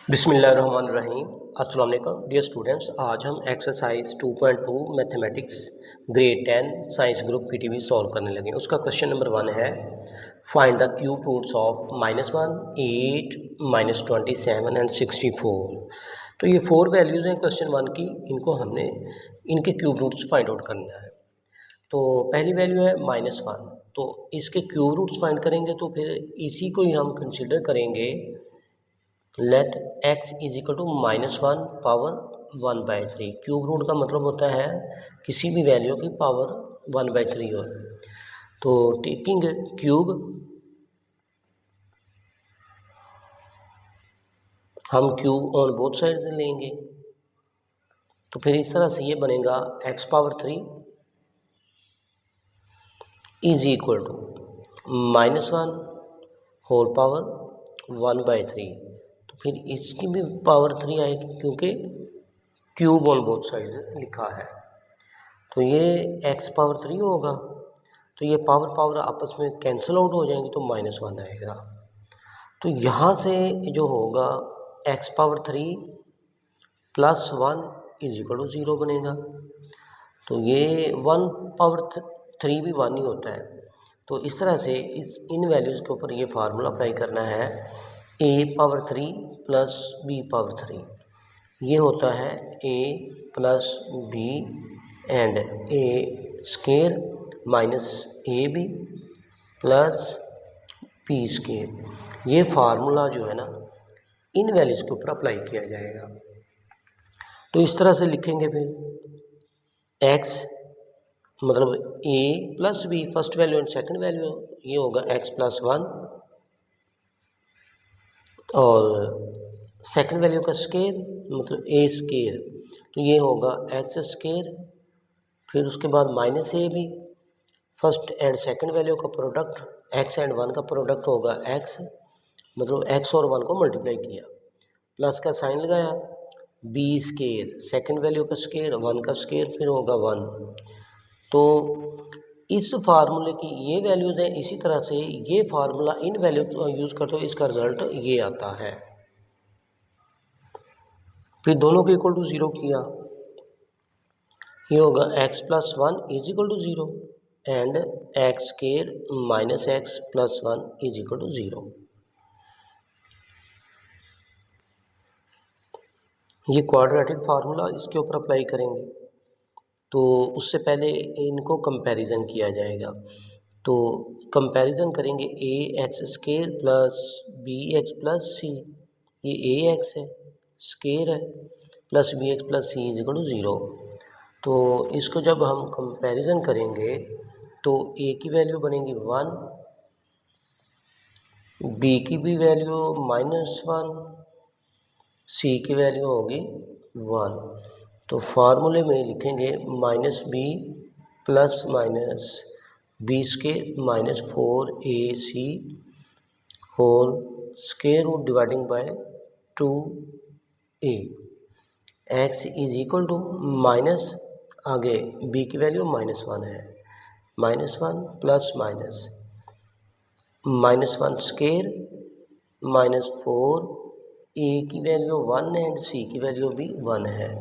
बिस्मिल्लाहिर्रहमानिर्रहीम। अस्सलाम वालेकुम डियर स्टूडेंट्स, आज हम exercise 2.2 mathematics grade 10 science group PTV solve करने लगे। उसका क्वेश्चन नंबर 1 है, find the cube roots of -1, 8, -27 and 64। तो ये 4 वैल्यूज़ हैं क्वेश्चन 1 की, इनको हमने इनके क्यूब रूट्स फाइंड आउट करना है। तो पहली वैल्यू है -1, तो इसके क्यूब रूट्स फाइंड करेंगे तो फिर इसी को ही हम कंसिडर करेंगे। Let x is equal to -1 power 1/3। Cube root का मतलब होता है किसी भी वैल्यू की पावर 1/3 हो। तो टेकिंग क्यूब हम क्यूब ऑन बोथ साइड लेंगे, तो फिर इस तरह से ये बनेगा x power 3 is equal to -1 whole power 1/3। तो फिर इसकी भी पावर 3 आएगी क्योंकि क्यूब ऑन बोथ साइड्स लिखा है। तो ये x पावर 3 होगा, तो ये पावर पावर आपस में कैंसिल आउट हो जाएंगी, तो -1 आएगा। तो यहाँ से जो होगा x power 3 plus 1 is equal to 0 बनेगा। तो ये 1 पावर 3 भी 1 ही होता है। तो इस तरह से इन वैल्यूज़ के ऊपर ये फार्मूला अप्लाई करना है, a power 3 plus b power 3। ये होता है a plus b and a square minus A B plus b square. ये फार्मूला जो है ना, इन वैल्यूज़ के ऊपर अप्लाई किया जाएगा। तो इस तरह से लिखेंगे फिर x मतलब a plus b first value and second value, ये होगा x प्लस 1 और सेकंड वैल्यू का स्केयर मतलब a स्केयर, तो ये होगा x स्केयर। फिर उसके बाद minus A B, first and second value का प्रोडक्ट x एंड 1 का प्रोडक्ट होगा x, मतलब x और 1 को मल्टीप्लाई किया, प्लस का साइन लगाया, b स्केयर सेकंड वैल्यू का स्केयर 1 का स्केयर फिर होगा 1। तो इस फार्मूले की ये वैल्यूज़ हैं। इसी तरह से ये फार्मूला इन वैल्यू को यूज़ करते हुए इसका रिजल्ट ये आता है। फिर दोनों को इक्वल टू 0 किया, ये होगा x plus 1 is equal to 0 and x square minus x plus 1 is equal to 0। ये क्वाड्रेटिक फार्मूला इसके ऊपर अप्लाई करेंगे। तो उससे पहले इनको कंपैरिजन किया जाएगा। तो कंपैरिजन करेंगे A X square plus B X plus C, ये ए एक्स है स्केयर है plus B X plus C is equal to 0। तो इसको जब हम कंपैरिजन करेंगे तो ए की वैल्यू बनेगी 1, बी की भी वैल्यू -1, सी की वैल्यू होगी 1। तो फार्मूले में लिखेंगे -b plus minus B square minus 4ac whole square root dividing by 2a। x is equal to minus, आगे b की वैल्यू -1 है, -1 प्लस माइनस -1 स्केयर -4, a की वैल्यू 1 एंड c की वैल्यू भी 1 है,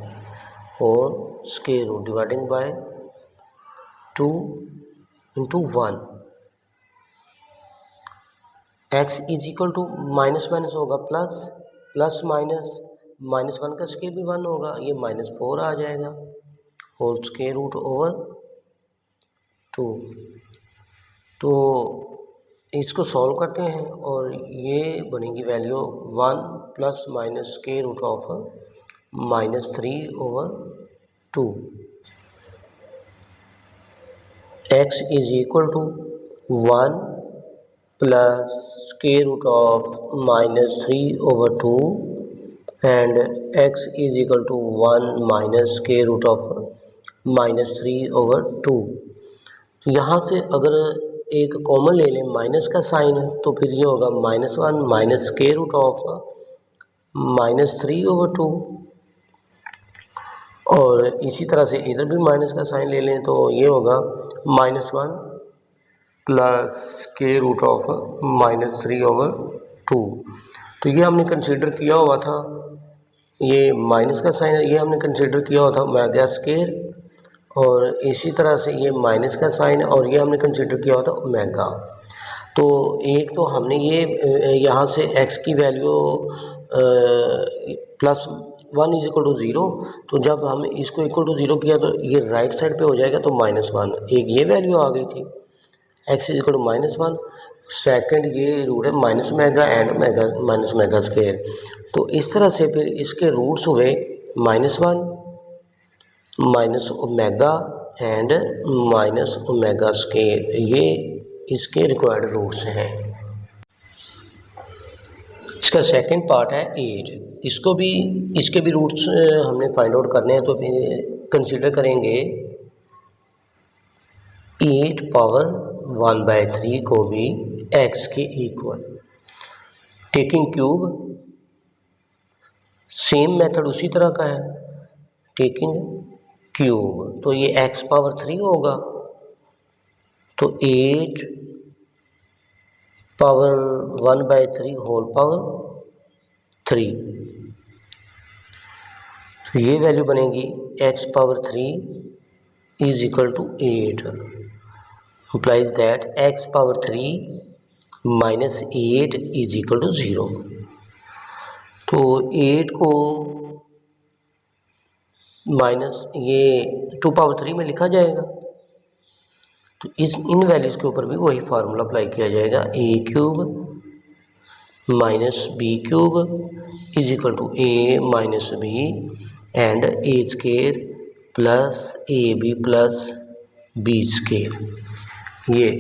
और square root dividing by 2 into 1। x is equal to minus minus होगा प्लस, प्लस माइनस -1 का स्केयर भी 1 होगा, ये -4 आ जाएगा, होल स्केयर रूट ओवर 2। तो इसको सॉल्व करते हैं और ये बनेगी value 1 plus minus square root of -3 over 2। x is equal to 1 plus square root of -3 over 2 and x is equal to 1 minus square root of -3 over 2। तो यहाँ से अगर एक कॉमन ले लें माइनस का साइन, तो फिर ये होगा -1 minus square root of -3 over 2, और इसी तरह से इधर भी माइनस का साइन ले लें तो ये होगा -1 plus square root of -3 over 2। तो तो ये हमने कंसीडर किया हुआ था, ये माइनस का साइन है, ये हमने कंसीडर किया हुआ था ओमेगा स्केयर, और इसी तरह से ये माइनस का साइन है और ये हमने कंसीडर किया हुआ था ओमेगा। तो एक तो हमने ये यहाँ से x की वैल्यू +1 इज इक्वल टू 0, तो जब हम इसको इक्वल टू 0 किया तो ये राइट साइड पे हो जाएगा, तो -1 एक ये वैल्यू आ गई थी, x is equal to -1। Second ये रूट है minus omega and omega minus omega square. तो इस तरह से फिर इसके रूट्स हुए -1 minus omega and minus omega square, ये इसके रिक्वायर्ड रूट्स हैं। इसका सेकंड पार्ट है 8, इसके भी रूट्स हमने फाइंड आउट करने हैं, तो फिर कंसीडर करेंगे 8 पावर 1/3 को भी x के equal, taking cube, same method उसी तरह का है, टेकिंग क्यूब, तो ये x पावर 3 होगा, तो 8 पावर 1/3 होल पावर 3, तो ये वैल्यू बनेगी x power 3 is equal to 8, implies that x power 3 minus 8 is equal to 0। तो 8 को माइनस ये 2 पावर 3 में लिखा जाएगा, तो इन वैल्यूज़ के ऊपर भी वही फार्मूला अप्लाई किया जाएगा, a cube minus B cube is equal to a minus B and a square plus A B plus B square. ये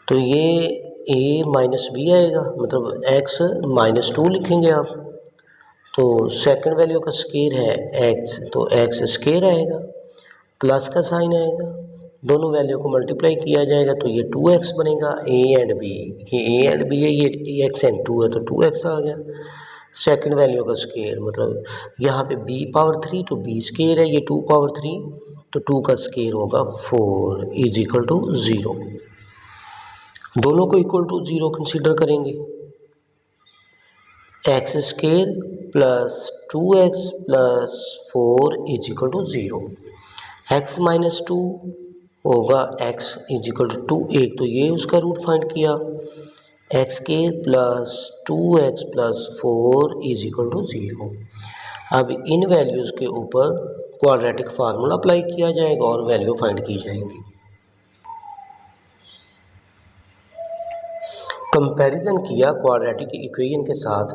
तो ये a माइनस बी आएगा, मतलब x -2 लिखेंगे आप, तो सेकंड वैल्यू का स्केयर है x, तो x स्केयर आएगा, प्लस का साइन आएगा, दोनों वैल्यू को मल्टीप्लाई किया जाएगा, तो ये 2x बनेगा, a एंड b, ये a एंड b है, ये x एंड 2 है, तो 2x आ गया। सेकंड वैल्यू का स्केयर, मतलब यहाँ पे b पावर 3, तो b स्केयर है, ये 2 पावर 3, तो 2 का स्केयर होगा 4 इज इक्वल टू 0। दोनों को इक्वल टू 0 कंसीडर करेंगे, x square plus 2x plus 4 is equal to 0। x minus 2 होगा x इज इक्वल टू 2, एक तो ये उसका रूट फाइंड किया, x square plus 2x plus 4 is equal to 0। अब इन वैल्यूज़ के ऊपर क्वाड्रेटिक फार्मूला अप्लाई किया जाएगा और वैल्यू फाइंड की जाएगी। कंपैरिजन किया क्वाड्रेटिक इक्वेशन के साथ,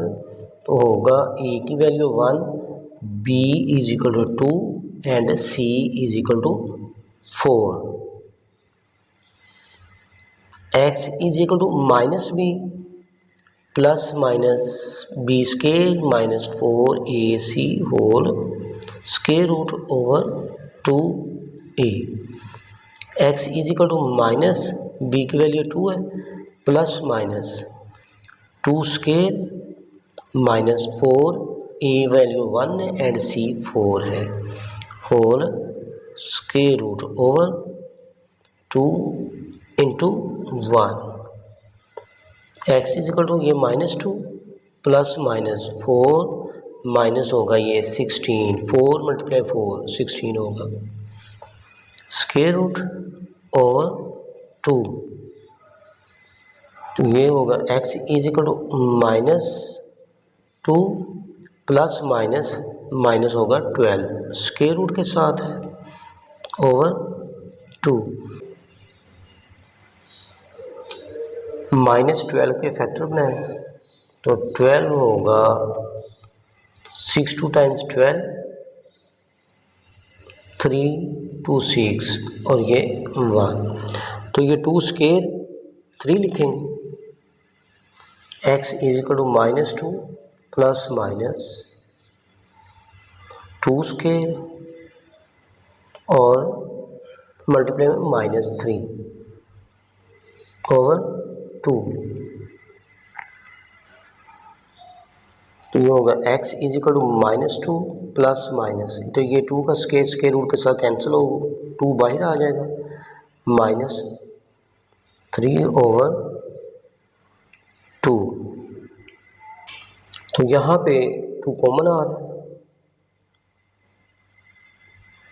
तो होगा a की value 1, b is equal to 2 and c is equal to 4, x is equal to minus B plus minus B square minus 4ac whole square root over 2a, x is equal to minus B की value 2 है, plus minus 2 square minus 4a value 1 है and c 4 है, whole square root over 2 into 1, x is equal to ये -2 plus minus 4 minus होगा ये 16, 4 multiply 4 16 होगा, square root over 2, तो ये होगा x is equal to -2 plus minus minus होगा 12 स्केयर रूट के साथ है ओवर 2, -12 के फैक्टर बनाए, तो 12 होगा 6 2 टाइम्स 12 3 2 6 और ये 1, तो ये 2 स्केयर 3 लिखेंगे, x is equal to -2 plus minus 2 square और मल्टीप्लाई में -3 ओवर 2, तो ये होगा x is equal to -2 plus minus, तो ये 2 का स्केयर रूट के साथ कैंसिल हो, 2 बाहर आ जाएगा, -3 ओवर 2 तो यहाँ पे 2 कॉमन आ रहा है,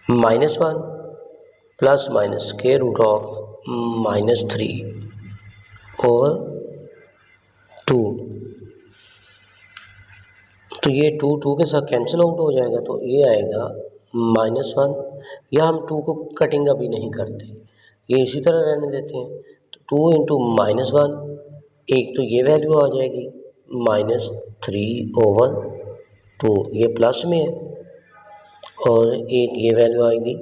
-1 plus minus square root of -3 over 2। तो ये 2 के साथ कैंसिल आउट हो जाएगा, तो ये आएगा -1। या हम 2 को कटिंग अभी नहीं करते, ये इसी तरह रहने देते हैं। तो 2 इंटू -1, एक तो ये वैल्यू आ जाएगी -3/2, ये प्लस में है, और एक ये वैल्यू आएगी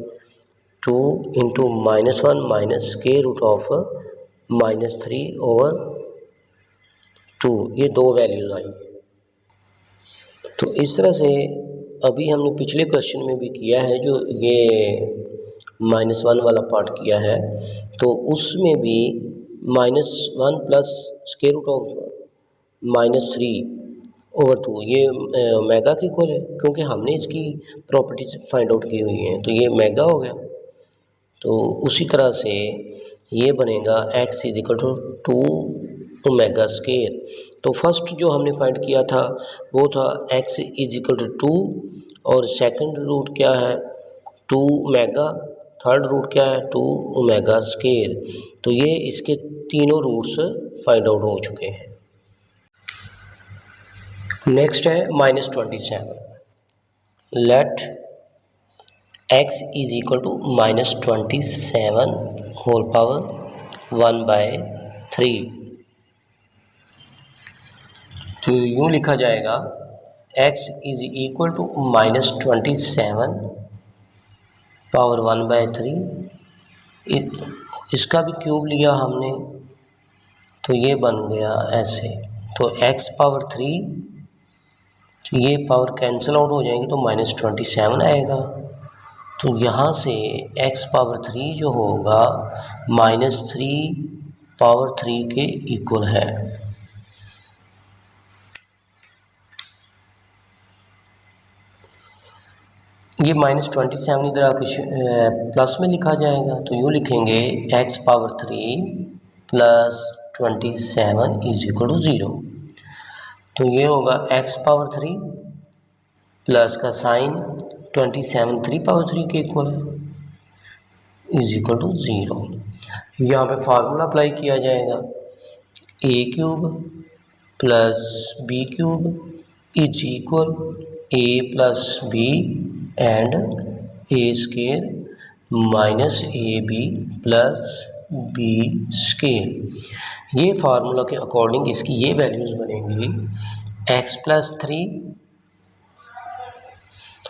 2 into -1 minus square root of -3/2, ये दो वैल्यूज आई। तो इस तरह से अभी हमने पिछले क्वेश्चन में भी किया है, जो ये -1 वाला पार्ट किया है, तो उसमें भी -1 प्लस स्क्वायर रूट ऑफ -3/2 ये मेगा की इक्वल है, क्योंकि हमने इसकी प्रॉपर्टीज फाइंड आउट की हुई हैं, तो ये मेगा हो गया। तो उसी तरह से ये बनेगा x = 2 ओमेगा स्क्वायर। तो फर्स्ट जो हमने फाइंड किया था वो था x = 2, और सेकंड रूट क्या है 2 ओमेगा, थर्ड रूट क्या है 2 ओमेगा स्क्वायर। तो ये इसके तीनों रूट्स फाइंड आउट हो चुके हैं। नेक्स्ट है -27। Let x = -27 whole power 1/3। तो यूँ लिखा जाएगा x = -27 पावर 1/3। इसका भी क्यूब लिया हमने, तो ये बन गया ऐसे। तो x पावर 3, तो ये पावर कैंसिल आउट हो जाएंगे, तो -27 आएगा। तो यहाँ से x पावर 3 जो होगा -3 पावर 3 के इक्वल है। ये -27 इधर आके प्लस में लिखा जाएगा, तो यूँ लिखेंगे x पावर 3 प्लस 27 = 0। तो ये होगा x पावर 3 प्लस का साइन 27 3 पावर 3 के इक्वल है = 0। यहाँ पे फार्मूला अप्लाई किया जाएगा, a³ plus b³ = a plus b and a² minus ab plus b²। ये फार्मूला के अकॉर्डिंग इसकी ये वैल्यूज़ बनेंगी x plus 3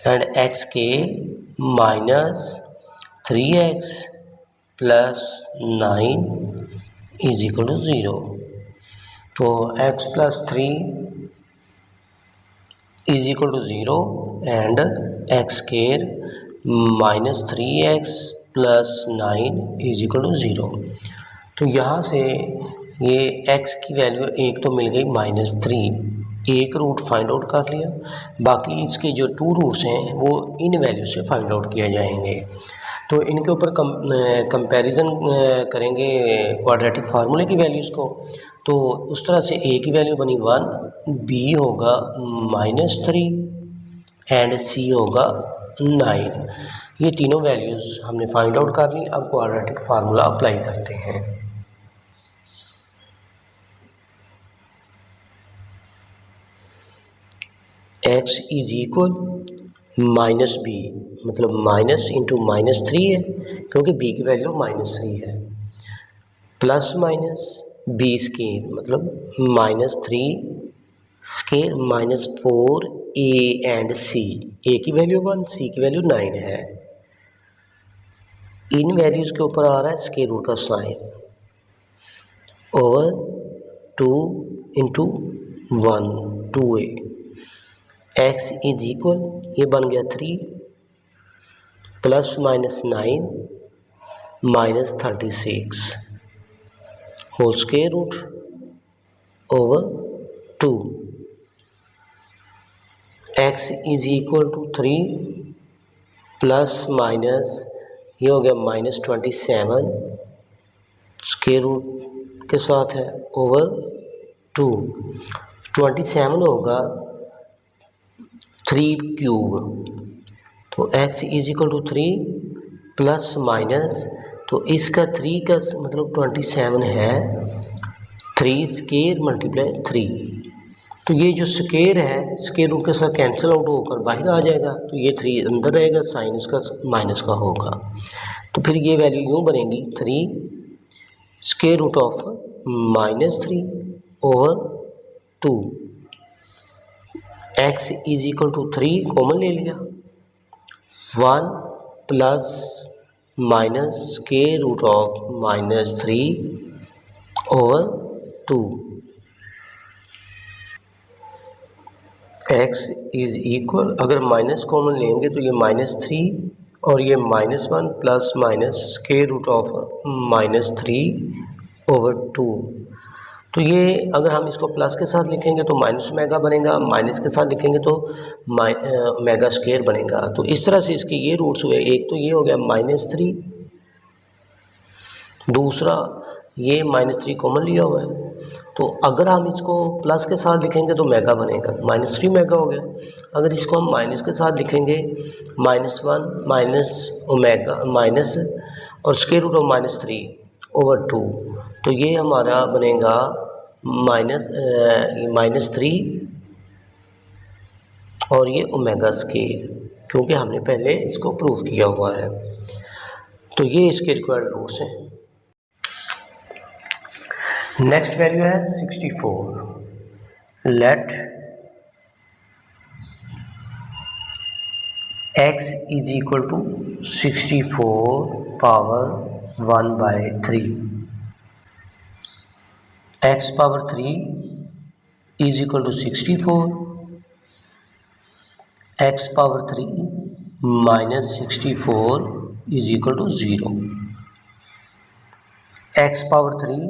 and x² minus 3x plus 9 = 0। तो x plus 3 = 0 and x² minus 3x plus 9 = 0। तो यहाँ से ये x की वैल्यू एक तो मिल गई -3, एक रूट फाइंड आउट कर लिया, बाकी इसके जो 2 रूट्स हैं वो इन वैल्यू से फाइंड आउट किए जाएंगे। तो इनके ऊपर कंपैरिजन करेंगे क्वाड्रेटिक फार्मूले की वैल्यूज़ को। तो उस तरह से a की वैल्यू बनी 1, b होगा -3 एंड c होगा 9। ये तीनों वैल्यूज़ हमने फाइंड आउट कर ली। अब क्वाड्रेटिक फार्मूला अप्लाई करते हैं। x = -b, मतलब माइनस इंटू -3 है, क्योंकि b की वैल्यू -3 है, प्लस माइनस b² मतलब -3² -4a एंड c। a की वैल्यू 1, c की वैल्यू 9 है। इन वैल्यूज़ के ऊपर आ रहा है स्क्वायर रूट का sign over 2 into 1 2a। x = ये बन गया 3 plus -9 -36 whole square root over 2। x = 3 plus minus ये हो गया -27 स्क्वायर रूट के साथ है ओवर 2। 27 होगा 3 क्यूब, तो x is equal to 3 plus minus, तो इसका 3 का मतलब 27 है, 3 स्केयर मल्टीप्लाई 3, तो ये जो स्केयर है स्केयर रूट के साथ कैंसिल आउट होकर बाहर आ जाएगा, तो ये 3 अंदर रहेगा, साइन इसका माइनस का होगा, तो फिर ये वैल्यू यूँ बनेगी 3 square root of -3 over 2, x is equal to 3 common ले लिया, 1 plus minus square root of -3 over 2, x is equal, अगर माइनस कॉमन लेंगे तो ये -3 और ये -1 plus minus square root of -3 over 2, तो ये अगर हम इसको प्लस के साथ लिखेंगे तो माइनस मेगा बनेगा, माइनस के साथ लिखेंगे तो मेगा स्केयर बनेगा। तो इस तरह से इसके ये रूट्स हुए, एक तो ये हो गया -3, दूसरा ये -3 कॉमन लिया हुआ है, तो अगर हम इसको प्लस के साथ लिखेंगे तो मेगा बनेगा, -3 मेगा हो गया। अगर इसको हम माइनस के साथ लिखेंगे -1 माइनस ओमेगा माइनस और स्क्वायर रूट ऑफ -3 ओवर 2, तो ये हमारा बनेगा -3 और ये ओमेगा स्केयर, क्योंकि हमने पहले इसको प्रूव किया हुआ है। तो ये इसके रिक्वायर्ड रूट्स हैं। नेक्स्ट वैल्यू है 64। Let x is equal to 64 power 1/3, x power 3 is equal to 64, x power 3 माइनस 64 is equal to 0, x power 3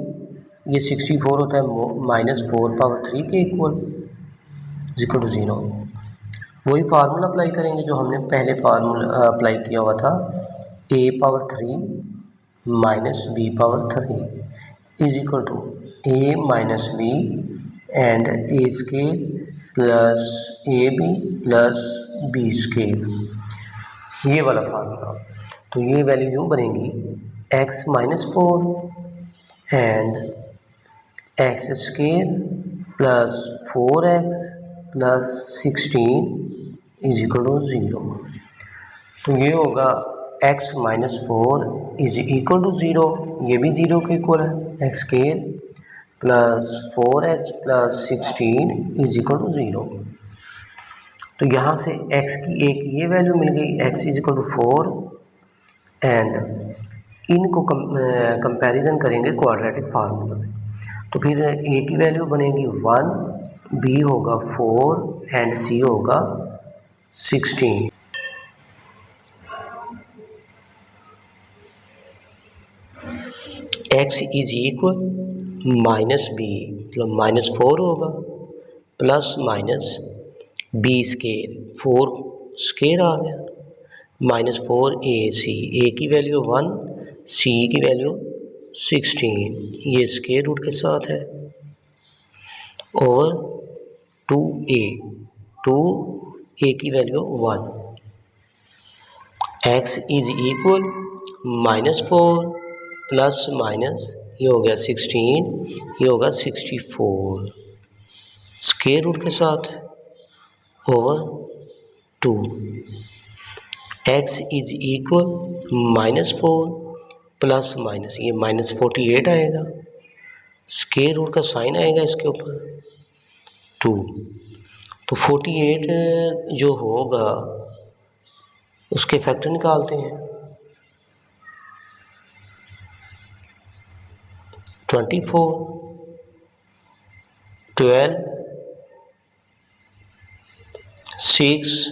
ये 64 होता है -4 पावर 3 के इक्वल इज इक्वल टू 0। वही फार्मूला अप्लाई करेंगे जो हमने पहले फार्मूला अप्लाई किया हुआ था, a power 3 minus b power 3 is equal to a minus b and a square plus ab plus b square, ये वाला फार्मूला। तो ये वैल्यू यूँ बनेगी x -4 and x square plus 4x plus 16 is equal to 0। तो ये होगा x -4 is equal to 0, ये भी 0 के इक्वल है, x square plus 4x plus 16 is equal to 0। तो यहाँ से x की एक ये वैल्यू मिल गई, x is equal to 4 and इनको कंपैरिजन करेंगे क्वाड्रेटिक फार्मूला में, तो फिर a की वैल्यू बनेगी 1, b होगा 4 एंड c होगा 16। x इज इक्वल -b मतलब -4 होगा plus minus b square, 4 square आ गया, -4 ac, a की वैल्यू 1, c की वैल्यू 16, ये स्केयर रूट के साथ है, और 2a की value 1, x is equal -4 plus minus ये हो गया 16, ये होगा 64 स्केयर रूट के साथ over 2, x is equal -4 plus minus ये -48 आएगा, स्केयर रूट का साइन आएगा इसके ऊपर 2, तो 48 जो होगा उसके फैक्टर निकालते हैं, 24, 12, 6,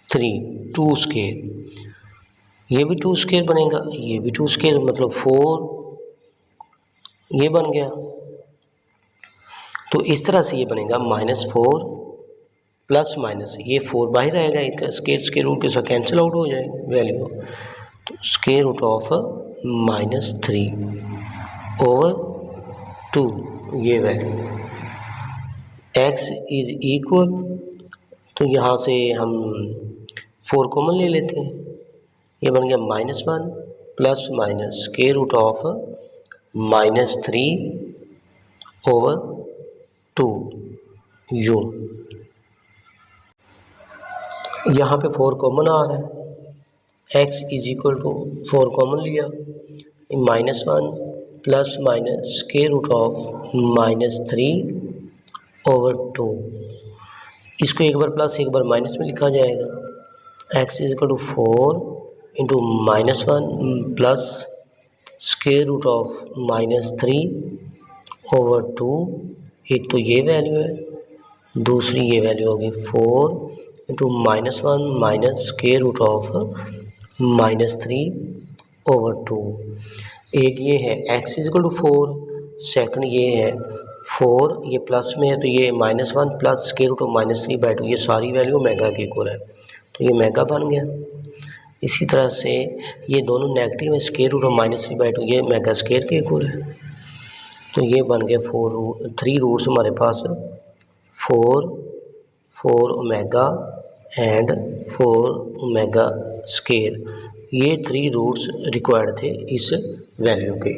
3, 2 स्केयर, ये भी 2 स्केयर बनेगा, ये भी 2 स्केयर मतलब 4, ये बन गया। तो इस तरह से ये बनेगा -4 प्लस माइनस, ये 4 बाहर आएगा, एक स्केयर रूट के साथ कैंसिल आउट हो जाएगा वैल्यू, तो स्केयर रूट ऑफ -3 ओवर 2 ये वैल्यू, x इज इक्वल तो यहाँ से हम 4 कॉमन ले लेते हैं, ये बन गया -1 plus minus square root of -3/2 u। यहाँ पे 4 कॉमन आ रहा है, x is equal to 4 common लिया, -1 plus minus square root of -3/2। इसको एक बार प्लस एक बार माइनस में लिखा जाएगा, x is equal to 4 into -1 plus square root of -3/2। एक तो ये वैल्यू है, दूसरी ये वैल्यू होगी 4 into -1 minus square root of -3/2। एक ये है x is equal to 4, second ये है 4, ये प्लस में है तो ये -1 प्लस स्क्वायर रूट ऑफ -3/2, ये सारी वैल्यू मेगा के इक्वल है तो ये मेगा बन गया। इसी तरह से ये दोनों नेगेटिव है, स्क्वायर रूट ऑफ -3/2 ये मेगा स्क्वायर के इक्वल है, तो ये बन गया 3 रूट्स हमारे पास 4 ओमेगा एंड 4 ओमेगा स्क्वायर, ये 3 रूट्स रिक्वायर्ड थे इस वैल्यू के।